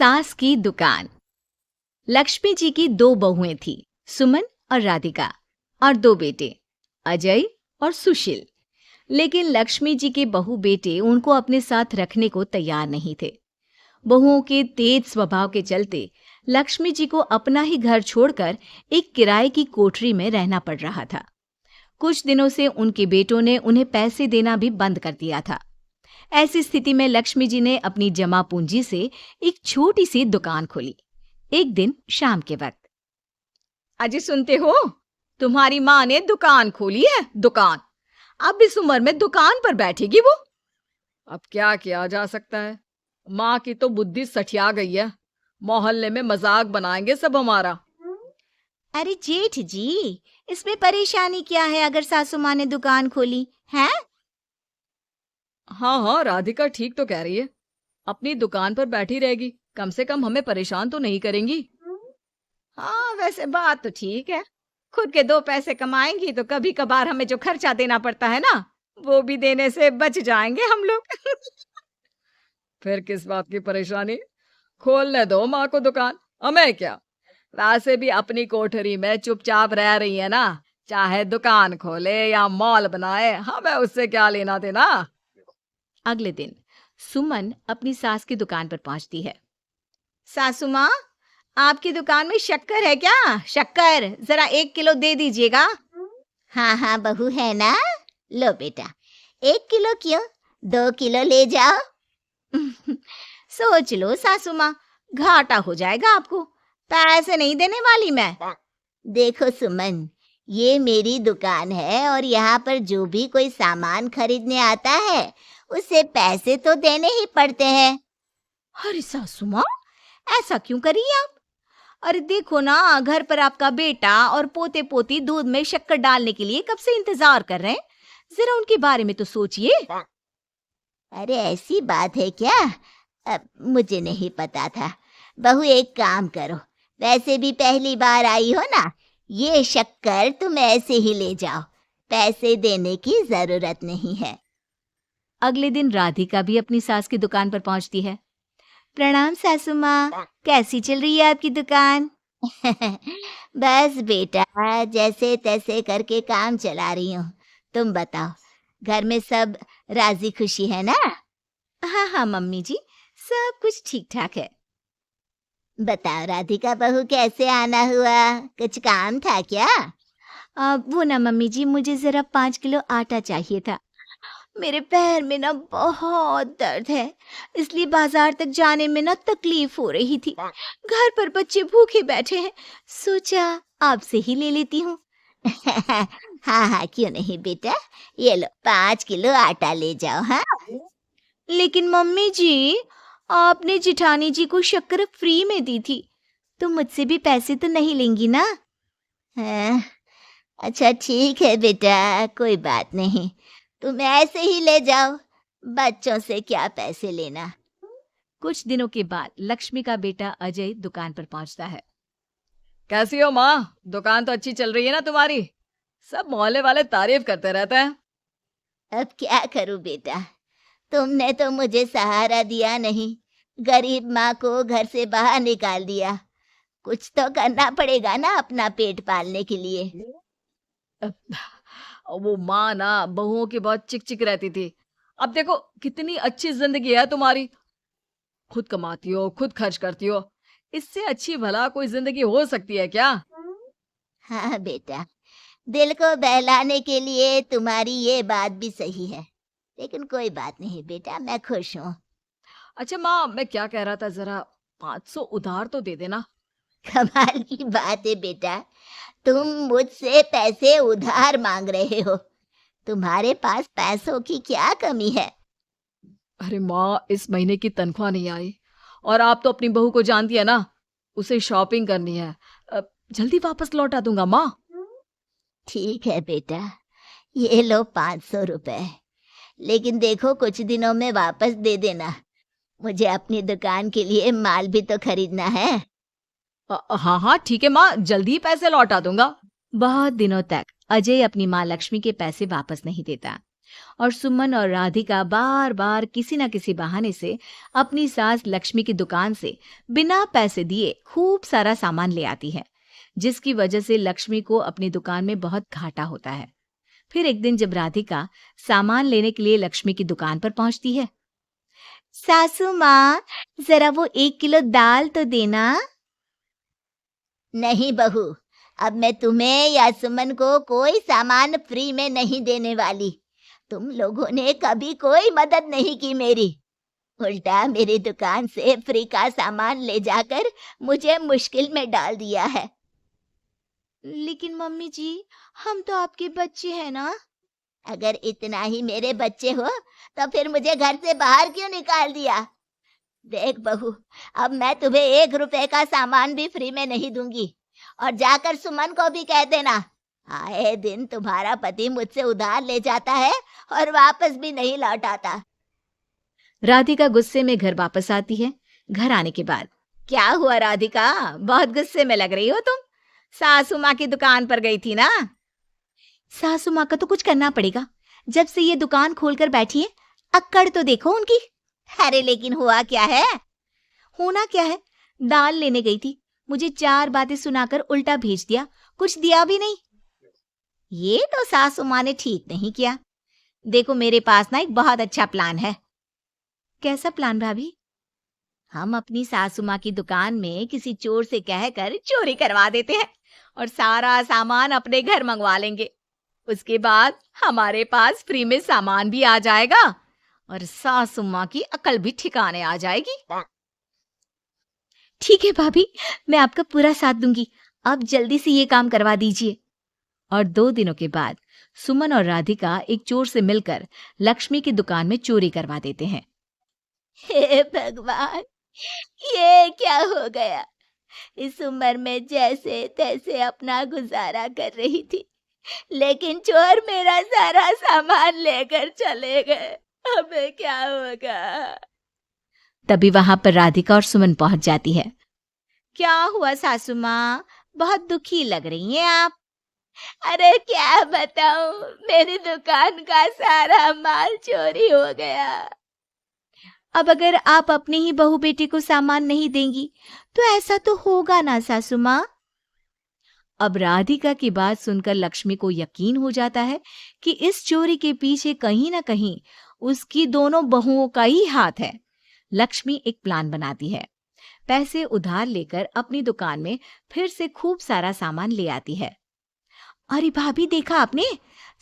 सास की दुकान। लक्ष्मी जी की दो बहुएं थी, सुमन और राधिका, और दो बेटे, अजय और सुशील। लेकिन लक्ष्मी जी के बहू बेटे उनको अपने साथ रखने को तैयार नहीं थे। बहुओं के तेज स्वभाव के चलते लक्ष्मी जी को अपना ही घर छोड़कर एक किराए की कोठरी में रहना पड़ रहा था। कुछ दिनों से उनके बेटों ने उन्हें पैसे देना भी बंद कर दिया था। ऐसी स्थिति में लक्ष्मी जी ने अपनी जमा पूंजी से एक छोटी सी दुकान खोली। एक दिन शाम के वक्त, अजी सुनते हो, तुम्हारी माँ ने दुकान खोली है। दुकान अब इस उम्र में दुकान पर बैठेगी वो। अब क्या किया जा सकता है, माँ की तो बुद्धि सठिया गई है। मोहल्ले में मजाक बनाएंगे सब हमारा। अरे जेठ जी, इसमें परेशानी क्या है अगर सासू माँ ने दुकान खोली है? हाँ हाँ, राधिका ठीक तो कह रही है। अपनी दुकान पर बैठी रहेगी, कम से कम हमें परेशान तो नहीं करेंगी। हाँ, वैसे बात तो ठीक है। खुद के दो पैसे कमाएंगी तो कभी कभार हमें जो खर्चा देना पड़ता है ना, वो भी देने से बच जाएंगे हम लोग। फिर किस बात की परेशानी, खोलने दो माँ को दुकान, हमें क्या। वैसे भी अपनी कोठरी में चुपचाप रह रही है ना, चाहे दुकान खोले या मॉल बनाए, हमें उससे क्या लेना देना। अगले दिन सुमन अपनी सास की दुकान पर पहुंचती है। सासू माँ, आपकी दुकान में शक्कर है क्या? शक्कर जरा 1 किलो दे दीजिएगा। हाँ हाँ बहू, है ना? लो बेटा, 1 किलो क्यों, 2 किलो ले जाओ। सोच लो सासू माँ, घाटा हो जाएगा आपको। पैसे नहीं देने वाली मैं। देखो सुमन, ये मेरी दुकान है और यहाँ पर जो भी कोई सामान खरीदने आता है उसे पैसे तो देने ही पड़ते हैं। अरे सासू माँ, ऐसा क्यों करी आप? अरे देखो ना, घर पर आपका बेटा और पोते पोती दूध में शक्कर डालने के लिए कब से इंतजार कर रहे हैं। जरा उनके बारे में तो सोचिए। अरे ऐसी बात है क्या? मुझे नहीं पता था। बहू एक काम करो, वैसे भी पहली बार आई हो ना, ये शक्कर तुम ऐसे ही ले जाओ, पैसे देने की जरूरत नहीं है। अगले दिन राधिका भी अपनी सास की दुकान पर पहुंचती है। प्रणाम सासू माँ, कैसी चल रही है आपकी दुकान? बस बेटा, जैसे तैसे करके काम चला रही हूँ। तुम बताओ, घर में सब राजी खुशी है ना? हाँ हाँ मम्मी जी, सब कुछ ठीक ठाक है। बताओ राधिका बहू, कैसे आना हुआ? कुछ काम था क्या? वो ना मम्मी जी, मुझे जरा 5 किलो आटा चाहिए था। मेरे पैर में ना बहुत दर्द है, इसलिए बाजार तक जाने में ना तकलीफ हो रही थी। घर पर बच्चे भूखे बैठे हैं, सोचा आपसे ही ले लेती हूँ। हाँ हाँ, क्यों नहीं बेटा, ये लो 5 किलो आटा ले जाओ। हाँ, लेकिन मम्मी जी, आपने जिठानी जी को शक्कर फ्री में दी थी, तो मुझसे भी पैसे तो नहीं लेंगी ना? हाँ, अच्छा ठीक है बेटा, कोई बात नहीं, तुम ऐसे ही ले जाओ, बच्चों से क्या पैसे लेना। कुछ दिनों के बाद लक्ष्मी का बेटा अजय दुकान पर पहुंचता है। कैसी हो माँ, दुकान तो अच्छी चल रही है ना तुम्हारी? सब मोहल्ले वाले तारीफ करते रहते हैं। अब क्या करूं बेटा, तुमने तो मुझे सहारा दिया नहीं, गरीब माँ को घर से बाहर निकाल दिया। कुछ तो करना पड़ेगा ना अपना पेट पालने के लिए। वो माँ ना बहुओं की बहुत चिक चिक रहती थी। अब देखो कितनी अच्छी जिंदगी है तुम्हारी, खुद कमाती हो, खुद खर्च करती हो। इससे अच्छी भला कोई जिंदगी हो सकती है क्या? हाँ बेटा, दिल को बहलाने के लिए तुम्हारी ये बात भी सही है, लेकिन कोई बात नहीं बेटा, मैं खुश हूँ। अच्छा माँ, मैं क्या कह रहा था, जरा 500 उधार तो दे देना। कमाल की बात है बेटा, तुम मुझसे पैसे उधार मांग रहे हो। तुम्हारे पास पैसों की क्या कमी है? अरे माँ, इस महीने की तनख्वाह नहीं आई और आप तो अपनी बहू को जानती है ना, उसे शॉपिंग करनी है। जल्दी वापस लौटा दूंगा माँ। ठीक है बेटा, ये लो 500 रुपए, लेकिन देखो कुछ दिनों में वापस दे देना, मुझे अपनी दुकान के लिए माल भी तो खरीदना है। हाँ हाँ ठीक है माँ, जल्दी पैसे लौटा दूंगा। बहुत दिनों तक अजय अपनी माँ लक्ष्मी के पैसे वापस नहीं देता। और सुमन और राधिका बार बार किसी न किसी बहाने से अपनी सास लक्ष्मी की दुकान से बिना पैसे दिए खूब सारा सामान ले आती है, जिसकी वजह से लक्ष्मी को अपनी दुकान में बहुत घाटा होता है। फिर एक दिन जब राधिका सामान लेने के लिए लक्ष्मी की दुकान पर पहुंचती है, सासू माँ, जरा वो 1 किलो दाल तो देना। नहीं बहू, अब मैं तुम्हें या सुमन को कोई सामान फ्री में नहीं देने वाली। तुम लोगों ने कभी कोई मदद नहीं की मेरी, उल्टा मेरी दुकान से फ्री का सामान ले जाकर मुझे मुश्किल में डाल दिया है। लेकिन मम्मी जी, हम तो आपके बच्चे हैं ना। अगर इतना ही मेरे बच्चे हो तो फिर मुझे घर से बाहर क्यों निकाल दिया? देख बहू, अब मैं तुम्हें 1 रुपए का सामान भी फ्री में नहीं दूंगी। और जाकर सुमन को भी कह देना, आए दिन तुम्हारा पति मुझसे उधार ले जाता है और वापस भी नहीं लौटाता। राधिका गुस्से में घर वापस आती है। घर आने के बाद, क्या हुआ राधिका, बहुत गुस्से में लग रही हो तुम? सासू माँ की दुकान पर गई थी ना? सासू माँ का तो कुछ करना पड़ेगा, जब से ये दुकान खोलकर बैठी है। अक्कड़ तो देखो उनकी। अरे लेकिन हुआ क्या है? होना क्या है, दाल लेने गई थी, मुझे 4 बातें सुनाकर उल्टा भेज दिया, कुछ दिया भी नहीं। ये तो सासू माँ ने ठीक नहीं किया। देखो मेरे पास ना एक बहुत अच्छा प्लान है। कैसा प्लान भाभी? हम अपनी सासू माँ की दुकान में किसी चोर से कहकर चोरी करवा देते हैं और सारा सामान अपने घर मंगवा लेंगे। उसके बाद हमारे पास फ्री में सामान भी आ जाएगा और सासू माँ की अकल भी ठिकाने आ जाएगी। ठीक है भाभी, मैं आपका पूरा साथ दूंगी। अब जल्दी से ये काम करवा दीजिए। और 2 दिनों के बाद सुमन और राधिका एक चोर से मिलकर लक्ष्मी की दुकान में चोरी करवा देते हैं। हे भगवान, ये क्या हो गया? इस उम्र में जैसे तैसे अपना गुजारा कर रही थी, लेकिन चोर मेरा सारा सामान लेकर चले गए। अब क्या होगा? तभी वहां पर राधिका और सुमन पहुंच जाती है। क्या हुआ सासू माँ, बहुत दुखी लग रही हैं आप। अरे क्या बताऊं, मेरी दुकान का सारा माल चोरी हो गया। अब अगर आप अपने ही बहू बेटी को सामान नहीं देंगी तो ऐसा तो होगा ना सासू माँ। अब राधिका की बात सुनकर लक्ष्मी को यकीन हो जाता है कि इस चोरी के पीछे कहीं ना कहीं उसकी दोनों बहुओं का ही हाथ है। लक्ष्मी एक प्लान बनाती है। पैसे उधार लेकर अपनी दुकान में फिर से खूब सारा सामान ले आती है। अरे भाभी, देखा आपने,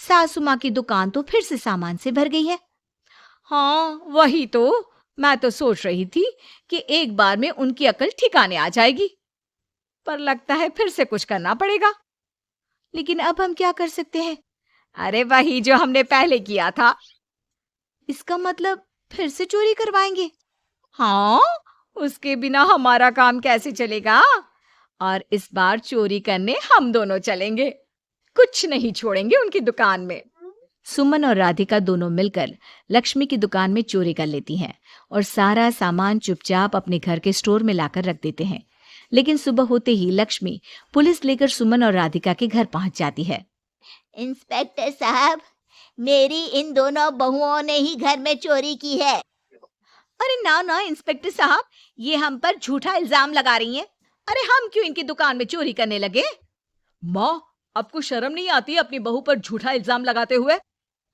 सासू माँ की दुकान तो फिर से सामान से भर गई है। हाँ, वही तो मैं तो सोच रही थी कि एक बार में उनकी अकल ठिकाने आ जाएगी, पर लगता है फिर से कुछ करना पड़ेगा। लेकिन अब हम क्या कर सकते हैं? अरे वही जो हमने पहले किया था। इसका मतलब फिर से चोरी करवाएंगे? हाँ, उसके बिना हमारा काम कैसे चलेगा? और इस बार चोरी करने हम दोनों चलेंगे, कुछ नहीं छोड़ेंगे उनकी दुकान में। सुमन और राधिका दोनों मिलकर लक्ष्मी की दुकान में चोरी कर लेती हैं और सारा सामान चुपचाप अपने घर के स्टोर में लाकर रख देते हैं। लेकिन सुबह होते ही लक्ष्मी पुलिस लेकर सुमन और राधिका के घर पहुंच जाती है। इंस्पेक्टर साहब, मेरी इन दोनों बहुओं ने ही घर में चोरी की है। अरे ना ना इंस्पेक्टर साहब, ये हम पर झूठा इल्जाम लगा रही हैं। अरे हम क्यों इनकी दुकान में चोरी करने लगे? माँ, आपको शर्म नहीं आती अपनी बहू पर झूठा इल्जाम लगाते हुए?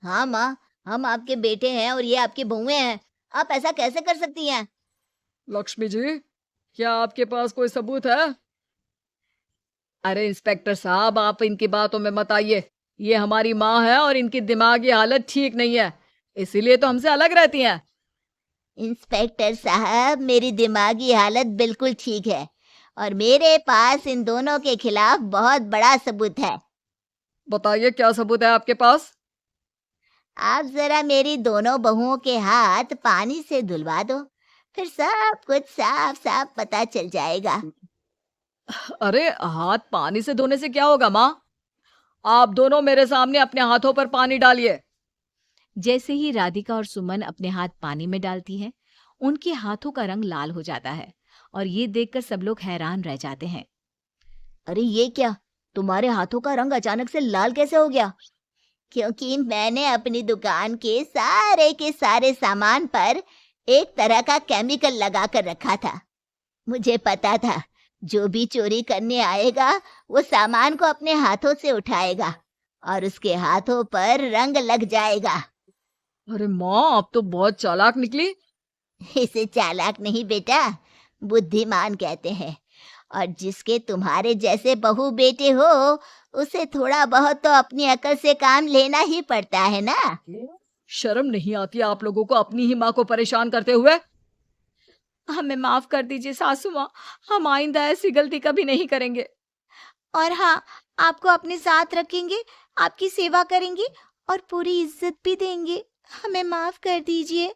हाँ माँ, हम आपके बेटे हैं और ये आपकी बहुएं हैं। आप ऐसा कैसे कर सकती हैं? लक्ष्मी जी, क्या आपके पास कोई सबूत है? अरे इंस्पेक्टर साहब, आप इनकी बातों में मत आइए। ये हमारी माँ है और इनकी दिमागी हालत ठीक नहीं है, इसीलिए तो हमसे अलग रहती हैं। इंस्पेक्टर साहब, मेरी दिमागी हालत बिल्कुल ठीक है और मेरे पास इन दोनों के खिलाफ बहुत बड़ा सबूत है। बताइए, क्या सबूत है आपके पास? आप जरा मेरी दोनों बहुओं के हाथ पानी से धुलवा दो, फिर सब कुछ साफ साफ पता चल जाएगा। अरे हाथ पानी से धोने से क्या होगा माँ? आप दोनों मेरे सामने अपने हाथों पर पानी डालिए। जैसे ही राधिका और सुमन अपने हाथ पानी में डालती हैं, उनके हाथों का रंग लाल हो जाता है और ये देखकर सब लोग हैरान रह जाते हैं। अरे ये क्या, तुम्हारे हाथों का रंग अचानक से लाल कैसे हो गया? क्योंकि मैंने अपनी दुकान के सारे सामान पर एक तरह का केमिकल लगा कर रखा था। मुझे पता था जो भी चोरी करने आएगा वो सामान को अपने हाथों से उठाएगा और उसके हाथों पर रंग लग जाएगा। अरे माँ, आप तो बहुत चालाक निकली। इसे चालाक नहीं बेटा, बुद्धिमान कहते हैं। और जिसके तुम्हारे जैसे बहू बेटे हो उसे थोड़ा बहुत तो अपनी अकल से काम लेना ही पड़ता है ना। शर्म नहीं आती आप लोगों को अपनी ही माँ को परेशान करते हुए? हमें माफ कर दीजिए सासू माँ, हम आइंदा ऐसी गलती कभी नहीं करेंगे। और हाँ, आपको अपने साथ रखेंगे, आपकी सेवा करेंगे और पूरी इज्जत भी देंगे। हमें माफ कर दीजिए।